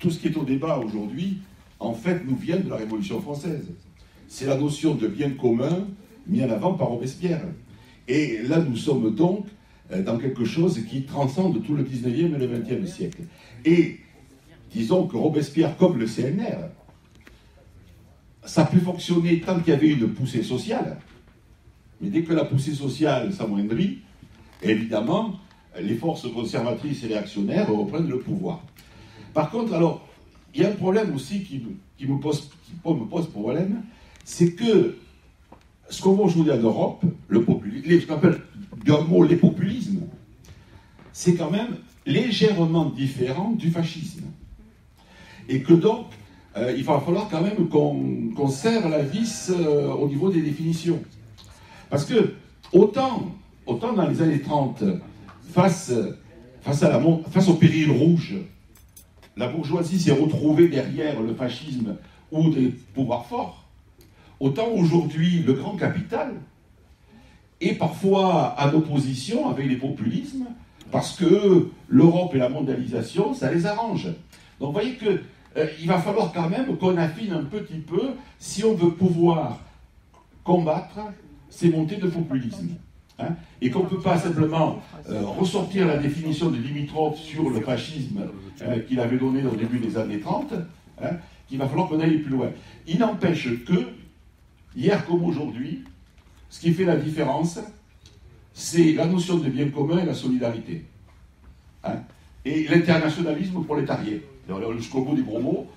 tout ce qui est au débat aujourd'hui, en fait, nous vient de la Révolution française. C'est la notion de bien commun mise en avant par Robespierre. Et là, nous sommes donc dans quelque chose qui transcende tout le 19e et le 20e siècle. Et disons que Robespierre, comme le CNR, ça a pu fonctionner tant qu'il y avait une poussée sociale. Mais dès que la poussée sociale s'amoindrit, évidemment, les forces conservatrices et réactionnaires reprennent le pouvoir. Par contre, alors, il y a un problème aussi qui me pose problème, c'est que ce qu'on voit aujourd'hui en Europe, ce qu'on appelle d'un mot les populismes, c'est quand même légèrement différent du fascisme. Et que donc, il va falloir quand même qu'on serre la vis au niveau des définitions. Parce que, autant dans les années 30, face au péril rouge, la bourgeoisie s'est retrouvée derrière le fascisme ou des pouvoirs forts, autant aujourd'hui, le grand capital est parfois en opposition avec les populismes, parce que l'Europe et la mondialisation, ça les arrange. Donc vous voyez que il va falloir quand même qu'on affine un petit peu si on veut pouvoir combattre ces montées de populisme. Hein, et qu'on ne peut pas simplement ressortir la définition de limitrophe sur le fascisme qu'il avait donné au début des années 30, hein, qu'il va falloir qu'on aille plus loin. Il n'empêche que, hier comme aujourd'hui, ce qui fait la différence, c'est la notion de bien commun et la solidarité. Hein, et l'internationalisme prolétarié. Jusqu'au bout des gros mots.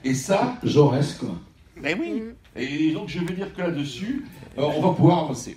Et ça... Jaurès, quoi. Ben oui. Et donc je veux dire que là-dessus, on va pouvoir avancer.